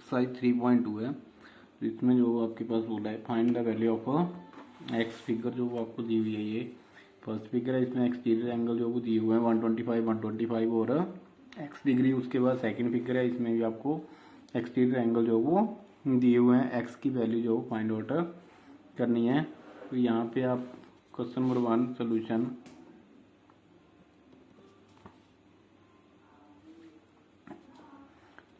Exercise 3.2 है। तो इसमें जो आपके पास बोला है find the value of x figure जो वो आपको दी हुई है। ये फर्स्ट फिगर है, इसमें एक्सटीरियर एंगल जो वो दिए हुए हैं 125 और एक्स डिग्री। उसके बाद सेकंड फिगर है, इसमें भी आपको एक्सटीरियर एंगल जो वो दिए हुए हैं, एक्स की वैल्यू जो फाइंड आउट करनी है। तो यहाँ पे आप क्वेश्चन नंबर 1 सोल्यूशन,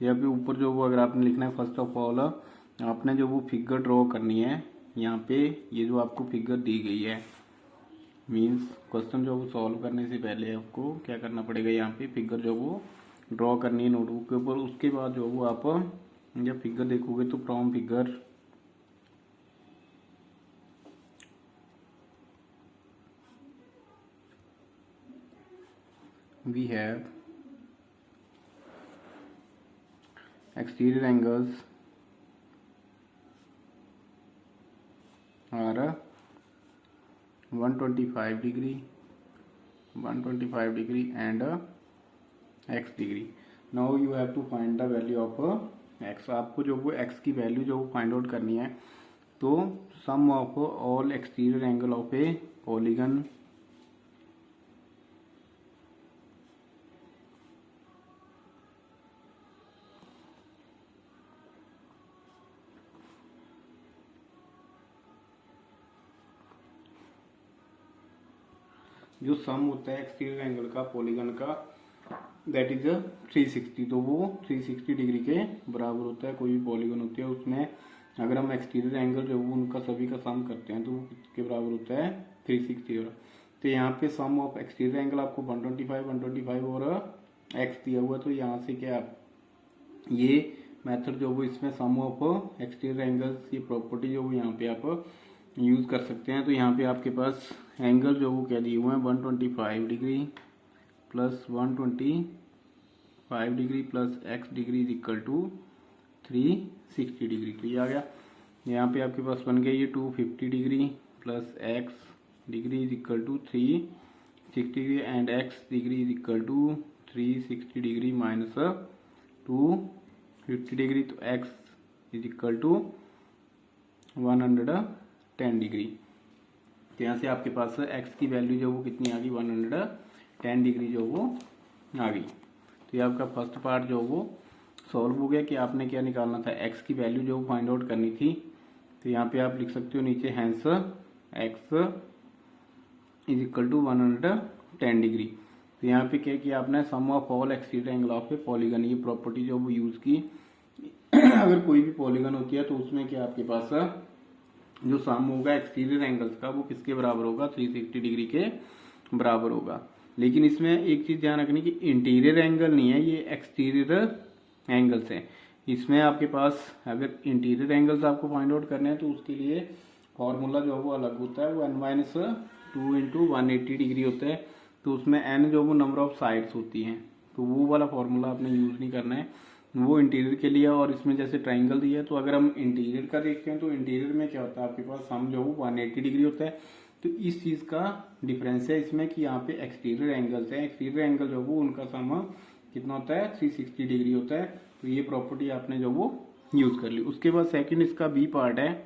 यहाँ पे ऊपर जो वो अगर आपने लिखना है, फर्स्ट ऑफ ऑल आपने जो वो फिगर ड्रॉ करनी है। यहाँ पे ये जो आपको फिगर दी गई है, मींस क्वेश्चन जो वो सॉल्व करने से पहले आपको क्या करना पड़ेगा, यहाँ पे फिगर जो वो ड्रॉ करनी है नोटबुक के ऊपर। उसके बाद जो वो आप जब फिगर देखोगे तो from figure we have exterior angles are 125 degree and x degree. Now you have to find the value of x. आपको जो वो x की वैल्यू जो फाइंड आउट करनी है। तो sum of all exterior angle of a polygon जो sum होता है एक्सटीरियर एंगल का पॉलीगन का, दैट इज 360। तो वो 360 डिग्री के बराबर होता है। कोई भी पॉलीगन होती है उसमें अगर हम एक्सटीरियर एंगल जो वो उनका सभी का सम करते हैं तो वो किसके बराबर होता है, 360। तो यहाँ पे सम ऑफ एक्सटीरियर एंगल आपको 125 और एक्स दिया हुआ। तो यहाँ से क्या ये मेथड जो वो इसमें सम ऑफ एक्सटीरियर एंगल्स की प्रॉपर्टी जो वो यहाँ पे आप यूज कर सकते हैं। तो यहाँ पे आपके पास एंगल जो वो क्या दिए हुए हैं, 125 degree plus 125 degree plus x degree is equal to 360 degree. तो ये आ गया। यहाँ पे आपके पास बन गया ये 250 degree plus x degree is equal to 360 degree and x degree is equal to 360 degree minus 250 degree. तो x is equal to 110 degree. तो यहाँ से आपके पास x की वैल्यू जो वो कितनी आ गई, 110 डिग्री जो वो आ गई। तो ये आपका फर्स्ट पार्ट जो वो सॉल्व हो गया कि आपने क्या निकालना था, x की वैल्यू जो वो फाइंड आउट करनी थी। तो यहाँ पे आप लिख सकते हो नीचे hence x is equal to 110 degree. तो यहाँ पे क्या किया आपने, sum of all exterior angle of a polygon, ये प्रॉपर्टी जो वो यूज की। अगर कोई भी पॉलीगन होती है तो उसमें क्या आपके पास जो सम होगा एक्सटीरियर एंगल्स का वो किसके बराबर होगा, 360 डिग्री के बराबर होगा। लेकिन इसमें एक चीज ध्यान रखनी कि इंटीरियर एंगल नहीं है, ये एक्सटीरियर एंगल्स है। इसमें आपके पास अगर इंटीरियर एंगल्स आपको फाइंड आउट करने हैं तो उसके लिए फॉर्मूला जो है वो अलग होता है, वो n-2 इंटू 180 डिग्री होता है। तो उसमें n जो वो नंबर ऑफ साइड्स होती हैं, तो वो वाला फॉर्मूला आपने यूज नहीं करना है, वो इंटीरियर के लिए। और इसमें जैसे ट्राइंगल दिया है, तो अगर हम इंटीरियर का देखते हैं तो इंटीरियर में क्या होता है आपके पास सम जो वो 180 डिग्री होता है। तो इस चीज का डिफरेंस है इसमें कि यहाँ पे एक्सटीरियर एंगल्स है, एक्सटीरियर एंगल जो वो उनका सम कितना होता है, 360 डिग्री होता है। तो ये प्रॉपर्टी आपने जो वो यूज कर ली। उसके बाद सेकंड इसका बी पार्ट है।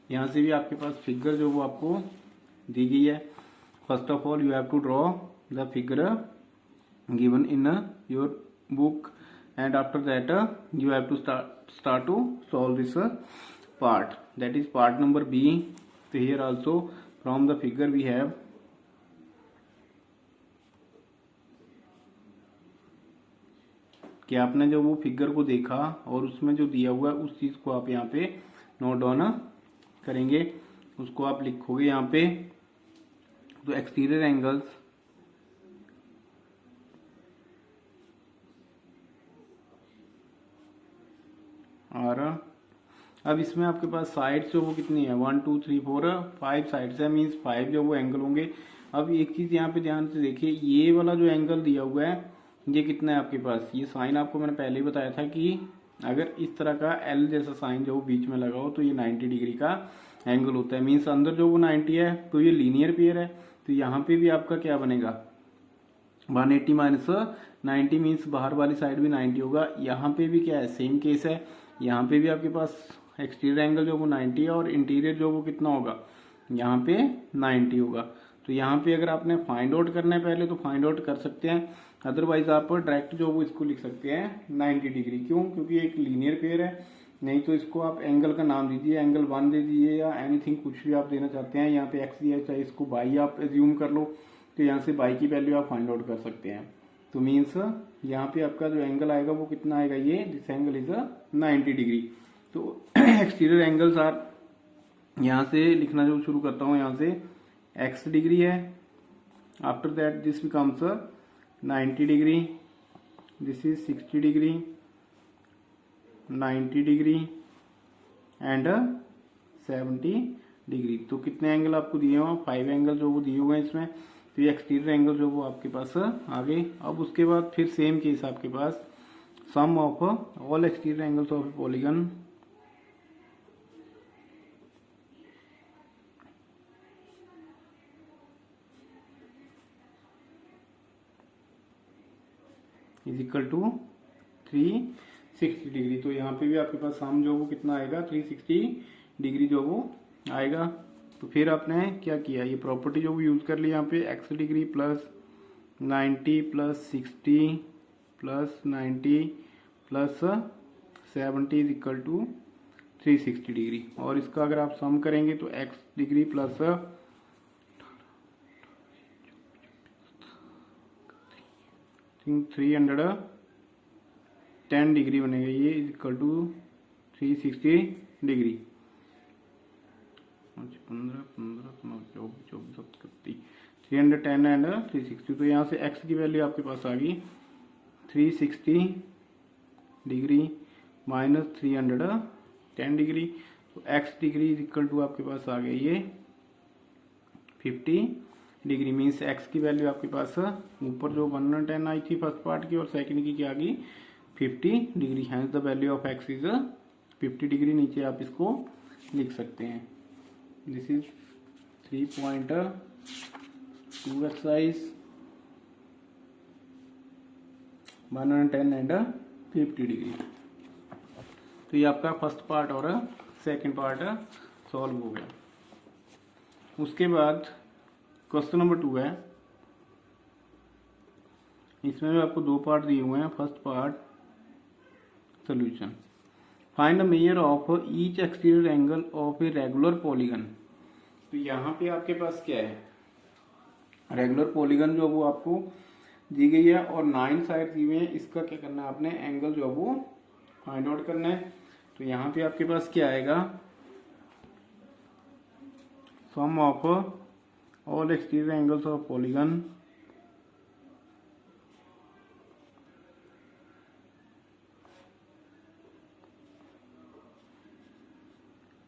यहाँ से भी आपके पास फिगर जो वो आपको दी गई है। First of all you have to draw the figure given in your book and after that you have to start to solve this part, that is part number B. So here also from the figure we have कि आपने जो वो figure को देखा और उसमें जो दिया हुआ है उस चीज को आप यहाँ पे नोट डाउन करेंगे, उसको आप लिखोगे यहाँ पे। तो एक्सटीरियर एंगल्स और अब इसमें आपके पास साइड्स जो वो कितनी है, 1 2 3 4 5 साइड्स है, मींस 5 जो वो एंगल होंगे। अब एक चीज यहाँ पे ध्यान से देखिए, ये वाला जो एंगल दिया हुआ है ये कितना है आपके पास, ये साइन आपको मैंने पहले ही बताया था कि अगर इस तरह का एल जैसा साइन जो बीच में लगा हो तो ये 90 डिग्री का एंगल होता है। मीन्स अंदर जो वो 90 है तो ये लीनियर पेयर है। तो यहाँ पे भी आपका क्या बनेगा, 180 माइनस 90 मीन्स बाहर वाली साइड भी 90 होगा। यहाँ पे भी क्या है, सेम केस है। यहाँ पे भी आपके पास एक्सटीरियर एंगल जो वो 90 है और इंटीरियर जो वो कितना होगा, यहाँ पे 90 होगा। तो यहाँ पे अगर आपने फाइंड आउट करना है पहले तो फाइंड आउट कर सकते हैं, अदरवाइज आप डायरेक्ट जो वो इसको लिख सकते हैं 90 डिग्री। क्यों? क्योंकि एक लीनियर पेयर है। नहीं तो इसको आप एंगल का नाम दीजिए, एंगल 1 दे दीजिए या एनीथिंग कुछ भी आप देना चाहते हैं। यहाँ पे एक्स दिया है, चाहे इसको बाई आप एज्यूम कर लो, तो यहाँ से बाई की वैल्यू आप फाइंड आउट कर सकते हैं। तो मीन्स यहाँ पे आपका जो एंगल आएगा वो कितना आएगा, ये दिस एंगल इज 90 डिग्री। तो एक्सटीरियर एंगल्स आर, यहाँ से लिखना जो शुरू करता हूँ, यहाँ से x डिग्री है, after that this becomes 90 degree, this is 60 degree, 90 degree and 70 degree. तो कितने एंगल आपको दिए हुए हैं, 5 एंगल जो वो दिए हुए हैं इसमें। तो ये एक्सटीरियर एंगल जो वो आपके पास आ गए। अब उसके बाद फिर सेम केस आपके पास, sum of all exterior angles of polygon is equal to 360 degree. तो यहाँ पे भी आपके पास सम जो वो कितना आएगा, 360 डिग्री जो वो आएगा। तो फिर आपने क्या किया, ये प्रॉपर्टी जो वो यूज कर ली यहाँ पे, x degree plus 90 plus 60 plus 90 plus 70 is equal to 360 degree. और इसका अगर आप सम करेंगे तो x डिग्री प्लस 310 डिग्री बनेगा, ये is equal to 360 degree. 15 15 24 310 and 360। तो यहाँ से x की वैल्यू आपके पास आ गई 360 डिग्री माइनस 310 डिग्री। तो x degree is equal to आपके पास आ गया ये 50 डिग्री। मीन्स x की वैल्यू आपके पास ऊपर जो 110 आई थी फर्स्ट पार्ट की, और सेकंड की क्या आ गई 50 degree. Hence the value of x is 50 degree. नीचे आप इसको लिख सकते हैं, this is 3.2 exercise 110 and 50 degree. तो ये आपका फर्स्ट पार्ट और सेकंड पार्ट सॉल्व हो गया। उसके बाद क्वेश्चन नंबर 2 है, इसमें भी आपको 2 पार्ट दिए हुए हैं। First part solution, find the major of each exterior angle of a regular polygon. तो यहाँ पे आपके पास क्या है, रेगुलर पॉलीगन जो वो आपको दी गई है और 9 साइड दी हुई है। इसका क्या करना है आपने, एंगल जो वो फाइंड आउट करना है। तो यहाँ पे आपके पास क्या आएगा, sum of all exterior angles of polygon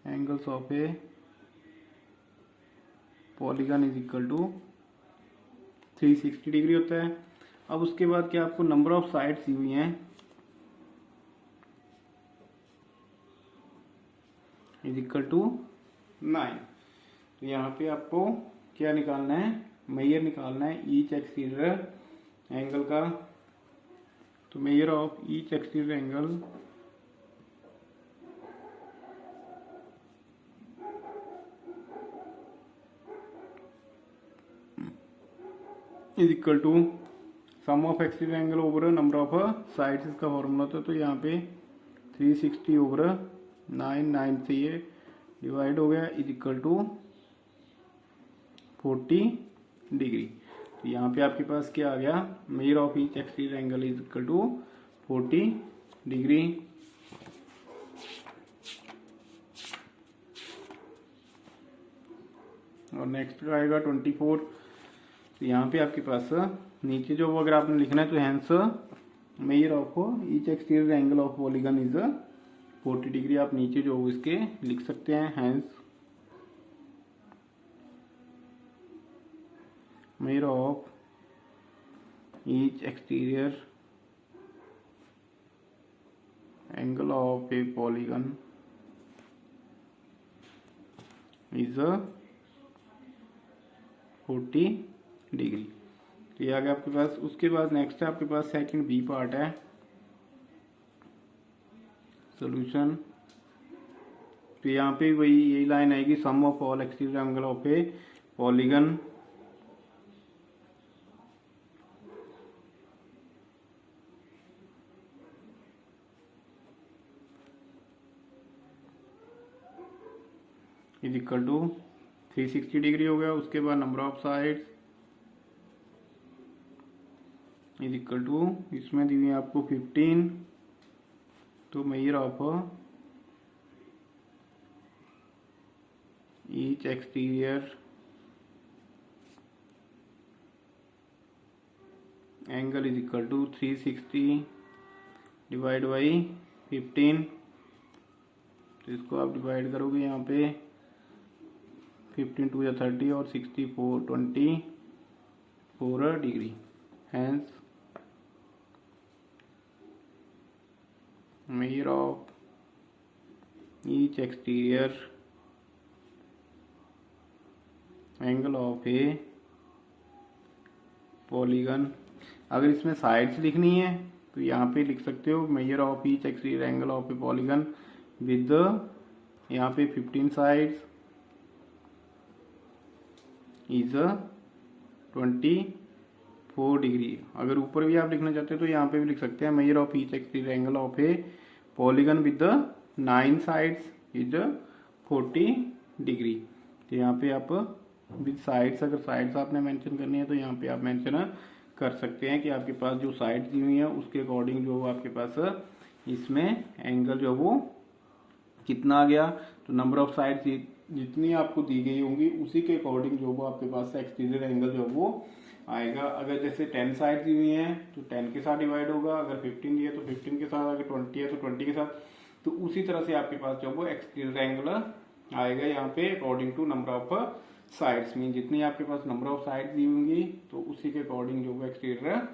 angles of a polygon is equal to 360 degree होता है। अब उसके बाद क्या आपको नंबर ऑफ साइड्स दी हुई हैं, इज इक्वल टू 9। तो यहाँ पे आपको क्या निकालना है, मेजर निकालना है ईच एक्सटीरियर एंगल का। तो measure of each exterior angle is equal to sum of exterior angle over number of sides, इसका फॉर्मूला था। तो यहाँ पे 360 ओवर 9 से ये डिवाइड हो गया, इज इक्वल टू 40 डिग्री। तो यहाँ पे आपके पास क्या आ गया, measure of each exterior angle is equal to 40 degree. और नेक्स्ट आएगा 24। तो यहाँ पे आपके पास नीचे जो अगर आपने लिखना है तो hence measure of each exterior angle of polygon is 40 degree. आप नीचे जो इसके लिख सकते हैं, hence measure of each exterior angle of a polygon is 40 degree. तो ये आ गया आपके पास। उसके बाद नेक्स्ट है आपके पास सेकंड बी पार्ट है सोल्यूशन। तो यहाँ पे वही यही लाइन आएगी, sum of all exterior angle of a polygon is equal to 360 degree हो गया। उसके बाद number of sides is equal to, इसमें दी हुई है आपको 15, तो measure of each exterior angle is equal to 360 divide by 15। तो इसको आप डिवाइड करोगे यहाँ पे 15 टू या 30 और 64 24 degree. Hence measure of each exterior angle of a polygon। अगर इसमें साइड्स लिखनी है तो यहाँ पे लिख सकते हो major of each exterior angle of a polygon with यहाँ पे 15 साइड्स इज 24 डिग्री। अगर ऊपर भी आप लिखना चाहते हो तो यहाँ पे भी लिख सकते हैं major of each exterior angle of a polygon with 9 sides is 40 degree. तो यहाँ पे आप विद साइड्स, अगर साइड्स आपने मेंशन करनी है तो यहाँ पे आप मेंशन कर सकते हैं कि आपके पास जो साइड्स दी हुई है उसके अकॉर्डिंग जो आपके पास इसमें एंगल जो वो कितना आ गया। तो नंबर ऑफ साइड्स जितनी आपको दी गई होंगी उसी के अकॉर्डिंग जो वो आपके पास एक्सटीरियर एंगल जो वो आएगा। अगर जैसे 10 साइड दी हुई हैं तो 10 के साथ डिवाइड होगा, अगर 15 दी है तो 15 के साथ, अगर 20 है तो 20 के साथ। तो उसी तरह से आपके पास जो वो एक्सटीरियर एंगल आएगा यहाँ पे according to number of sides में। जितनी आपके पास नंबर ऑफ साइड्स दी होंगी तो उसी के अकॉर्डिंग जो वो एक्सटीरियर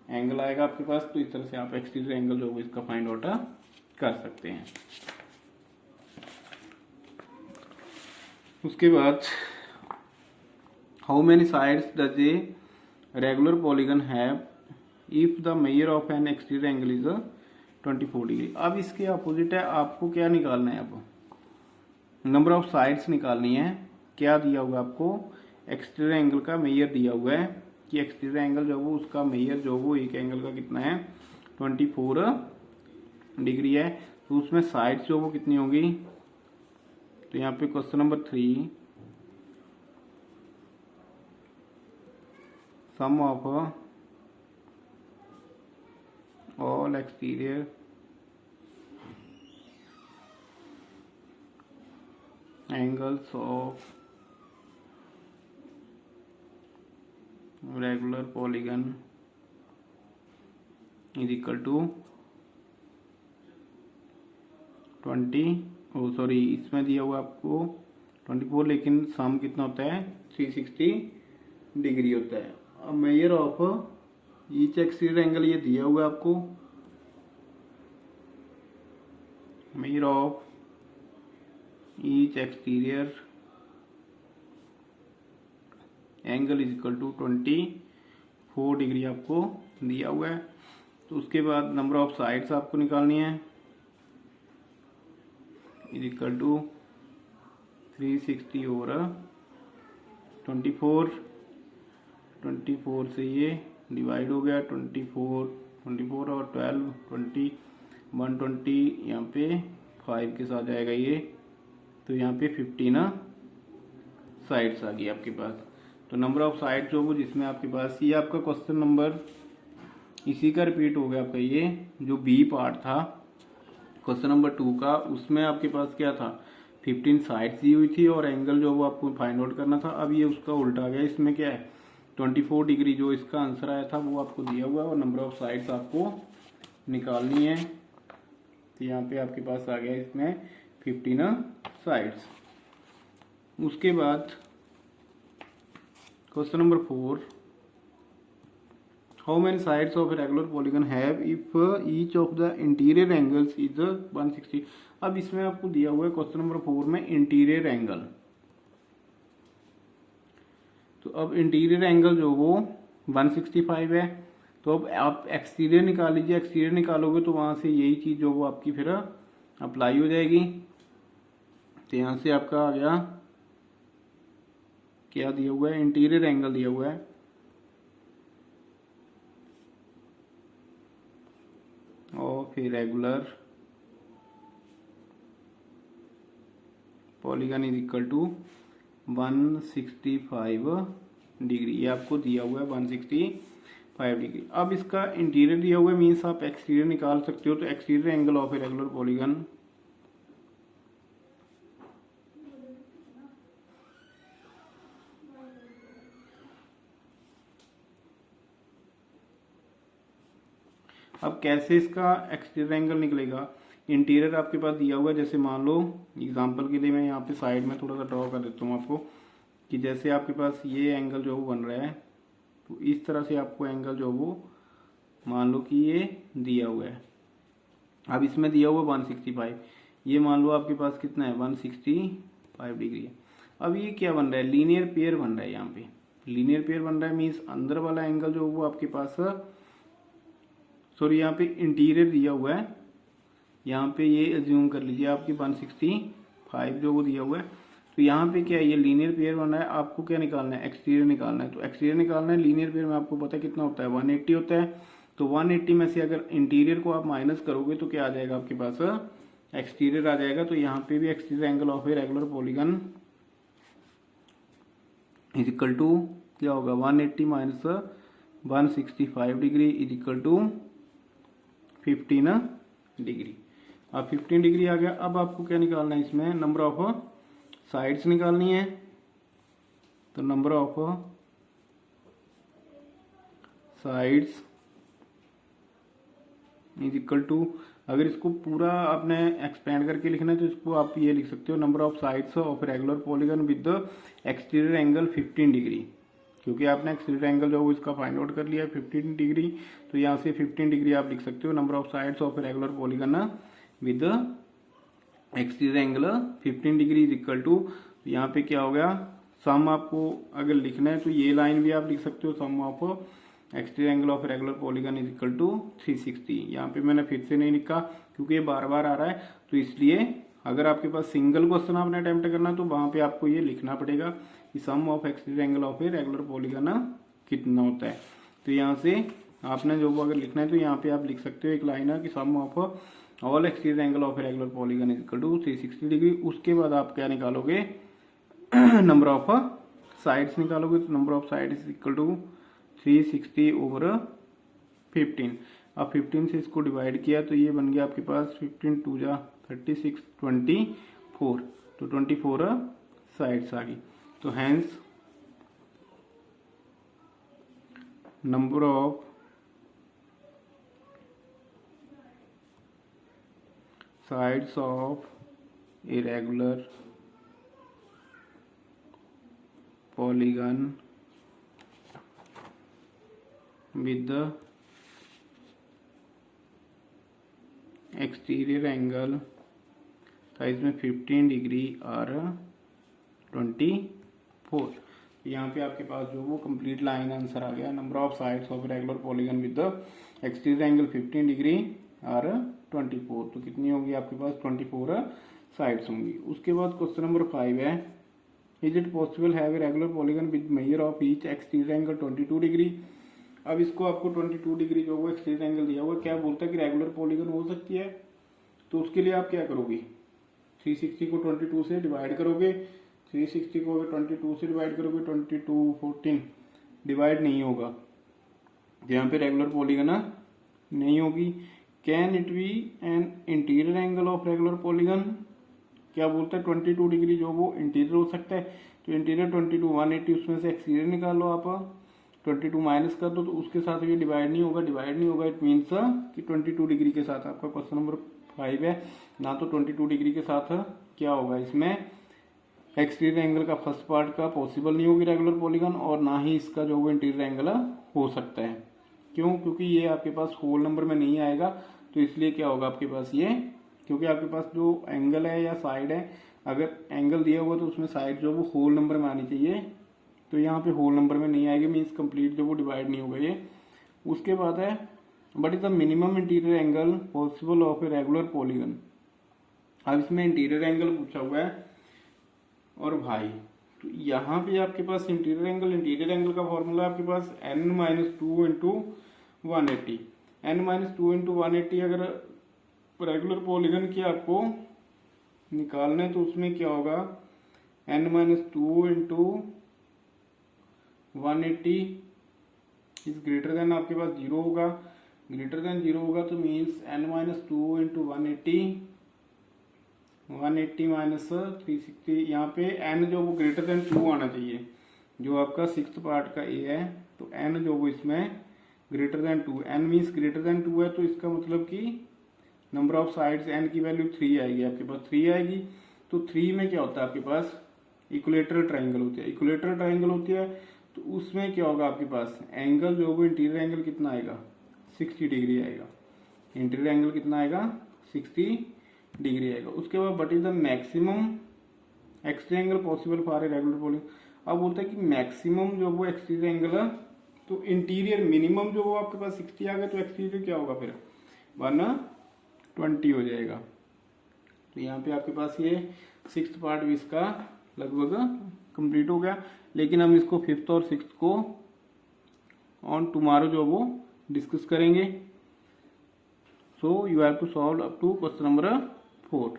एंगल आएगा आपके पास। तो इस तरह से आप एक्सटीरियर एंगल जो वो इसका फाइंड आउट कर सकते हैं। उसके बाद how many sides does a regular polygon have if the measure of N exterior angle is 24 degree. अब इसके अपोजिट है, आपको क्या निकालना है, अब नंबर ऑफ साइड्स निकालनी है। क्या दिया हुआ आपको, एक्सटीरियर एंगल का मेजर दिया हुआ है कि एक्सटीरियर एंगल जो वो उसका मेजर जो वो एक एंगल का कितना है 24 डिग्री है। तो उसमें साइड्स जो वो कितनी होगी, तो यहाँ पे question number 3 sum of all exterior angles of regular polygon is equal to 20 इसमें दिया हुआ आपको 24, लेकिन सम कितना होता है 360 डिग्री होता है। अब measure of each exterior angle ये दिया हुआ है आपको, measure of each exterior angle is equal to 24 degree आपको दिया हुआ है। तो उसके बाद नंबर ऑफ साइड्स आपको निकालनी है इज इक्वल टू 360 और 24 से ये डिवाइड हो गया 24 और 12 20 120 यहाँ पे 5 के साथ जाएगा ये। तो यहाँ पे 15 साइड्स आ गई आपके पास। तो नंबर ऑफ साइड जो वो जिसमें आपके पास ये आपका क्वेश्चन नंबर इसी का रिपीट हो गया आपका, ये जो बी पार्ट था क्वेश्चन नंबर 2 का, उसमें आपके पास क्या था 15 साइड्स दी हुई थी और एंगल जो वो आपको फाइंड आउट करना था। अब ये उसका उल्टा आ गया, इसमें क्या है 24 डिग्री जो इसका आंसर आया था वो आपको दिया हुआ है और नंबर ऑफ साइड्स आपको निकालनी है। तो यहाँ पे आपके पास आ गया इसमें 15 साइड्स। उसके बाद question number 4 how many sides of regular polygon have if each of the interior angles is 160। अब इसमें आपको दिया हुआ है क्वेश्चन नंबर 4 में इंटीरियर एंगल। तो अब इंटीरियर एंगल जो वो 165 है। तो अब आप एक्सटीरियर निकाल लीजिए, एक्सटीरियर निकालोगे तो वहाँ से यही चीज़ जो वो आपकी फिर अप्लाई हो जाएगी। तो यहाँ से आपका आ गया, क्या दिया हुआ है, इंटीरियर एंगल दिया हुआ है of a regular polygon is equal to 165 degree. ये आपको दिया हुआ है 165 डिग्री। अब इसका इंटीरियर दिया हुआ है, मीन्स आप एक्सटीरियर निकाल सकते हो। तो exterior angle of a regular polygon अब कैसे इसका एक्सटीरियर एंगल निकलेगा, इंटीरियर आपके पास दिया हुआ है। जैसे मान लो एग्जांपल के लिए मैं यहाँ पे साइड में थोड़ा सा ड्रॉ कर देता हूँ आपको, कि जैसे आपके पास ये एंगल जो वो बन रहा है, तो इस तरह से आपको एंगल जो वो मान लो कि ये दिया हुआ है। अब इसमें दिया हुआ 165, ये मान लो आपके पास कितना है 165 डिग्री है। अब ये क्या बन रहा है, लीनियर पेयर बन रहा है। यहाँ पे लीनियर पेयर बन रहा है, मीन्स अंदर वाला एंगल जो वो आपके पास, सॉरी यहाँ पे इंटीरियर दिया हुआ है, यहाँ पे ये एज्यूम कर लीजिए आपकी 165 जो वो दिया हुआ है। तो यहाँ पे क्या है, ये लीनियर पेयर बन रहा है। आपको क्या निकालना है, एक्सटीरियर निकालना है। तो एक्सटीरियर निकालना है, लीनियर पेयर में आपको पता है कितना होता है 180 होता है। तो 180 में से अगर इंटीरियर को आप माइनस करोगे तो क्या आ जाएगा आपके पास, एक्सटीरियर आ जाएगा। तो यहाँ पे भी exterior angle of a regular polygon is equal to क्या होगा, 180 minus 165 degree is equal to 15 degree. अब 15 डिग्री आ गया। अब आपको क्या निकालना है, इसमें नंबर ऑफ साइड्स निकालनी है। तो number of sides is equal to, अगर इसको पूरा आपने एक्सपेंड करके लिखना है तो इसको आप ये लिख सकते हो, number of sides of regular polygon with the exterior angle 15 degree. क्योंकि आपने एक्सटीरियर एंगल जो इसका फाइंड आउट कर लिया है 15 डिग्री, तो यहाँ से 15 डिग्री आप लिख सकते हो number of sides of regular polygon with exterior angle 15 degree is equal to, यहाँ पे क्या हो गया, सम आपको अगर लिखना है तो ये लाइन भी आप लिख सकते हो, sum of exterior angle of regular polygon is equal to 360। यहाँ पे मैंने फिर से नहीं लिखा क्योंकि ये बार बार आ रहा है, तो इसलिए अगर आपके पास सिंगल क्वेश्चन आपने अटेम्प्ट करना तो वहाँ पे आपको ये लिखना पड़ेगा कि sum of exterior angle of a regular polygon कितना होता है। तो यहाँ से आपने जो अगर लिखना है तो यहाँ पे आप लिख सकते हो एक लाइन है कि sum of all exterior angle of a regular polygon is equal to 360 degree. उसके बाद आप क्या निकालोगे, नंबर ऑफ साइड्स निकालोगे। तो number of side is equal to 360 over 15। अब 15 से इसको डिवाइड किया तो ये बन गया आपके पास 15 2 जा 36 24, तो 24 साइड्स आ गई। तो hence number of sides of a regular polygon with the exterior angle size में 15 डिग्री और 24। यहाँ पे आपके पास जो वो कंप्लीट लाइन आंसर आ गया, number of sides of regular polygon with the exterior angle 15 degree और 24। तो कितनी होगी आपके पास 24 साइड्स होंगी। उसके बाद क्वेश्चन नंबर 5 है, is it possible have a regular polygon with major of each exterior angle 22 degree. अब इसको आपको 22 डिग्री जो वो एक्सटीरियर एंगल दिया हुआ, क्या बोलता है कि रेगुलर पॉलीगन हो सकती है। तो उसके लिए आप क्या करोगे, 360 को 22 से डिवाइड करोगे। 360 को अगर 22 से डिवाइड करोगे 22 14 डिवाइड नहीं होगा, यहाँ पे रेगुलर पॉलीगन नहीं होगी। Can it be an interior angle of regular polygon, क्या बोलता है 22 डिग्री जो वो इंटीरियर हो सकता है। तो इंटीरियर 22 180, उसमें से एक्सटीरियर निकाल लो आप, 22 माइनस कर दो तो उसके साथ ये डिवाइड नहीं होगा, डिवाइड नहीं होगा इट मीन्स कि 22 डिग्री के साथ आपका क्वेश्चन नंबर 5 है ना। तो 22 डिग्री के साथ क्या होगा, इसमें एक्सटीरियर एंगल का फर्स्ट पार्ट का पॉसिबल नहीं होगी रेगुलर पॉलीगन, और ना ही इसका जो वो इंटीरियर एंगल हो सकता है। क्यों, क्योंकि ये आपके पास होल नंबर में नहीं आएगा। तो इसलिए क्या होगा आपके पास ये, क्योंकि आपके पास जो एंगल है या साइड है, अगर एंगल दिया हुआ तो उसमें साइड जो वो होल नंबर में आनी चाहिए, तो यहाँ पे होल नंबर में नहीं आएगी, मीन्स कंप्लीट जो वो डिवाइड नहीं होगा ये। उसके बाद है what is the minimum interior angle possible of a regular polygon. अब इसमें इंटीरियर एंगल पूछा हुआ है और भाई, तो यहाँ पे आपके पास इंटीरियर एंगल का फॉर्मूला आपके पास n-2 इंटू 180। n-2 इंटू 180 अगर रेगुलर पॉलीगन की आपको निकालना है तो उसमें क्या होगा, n-2 into 180 is greater than आपके पास 0 होगा, ग्रेटर देन 0 होगा तो मीन्स n-2 इंटू 180 माइनस 360। यहाँ पे n जो वो ग्रेटर देन 2 आना चाहिए, जो आपका सिक्स्थ पार्ट का ए है, तो n जो वो इसमें greater than 2, n means greater than 2 है, तो इसका मतलब कि नंबर ऑफ साइड्स n की वैल्यू 3 आएगी, आपके पास 3 आएगी। तो 3 में क्या होता है आपके पास इक्विलेटरल ट्राइंगल होती है, इक्विलेटरल ट्राइंगल होती है, तो उसमें क्या होगा आपके पास एंगल जो वो इंटीरियर एंगल कितना आएगा, 60 डिग्री आएगा। इंटीरियर एंगल कितना आएगा, 60 डिग्री आएगा। उसके बाद what is the maximum exterior angle possible for a regular polygon. अब बोलता है कि मैक्सिमम जो वो एक्सटीरियर एंगल है, तो इंटीरियर मिनिमम जो वो आपके पास 60 आ गया, तो एक्सटीरियर क्या होगा फिर 120 हो जाएगा। तो यहाँ पे आपके पास ये सिक्स्थ पार्ट भी इसका लगभग कंप्लीट हो गया, लेकिन हम इसको फिफ्थ और सिक्स्थ को ऑन टुमारो जो वो डिस्कस करेंगे। So you have to solve up to question number 4।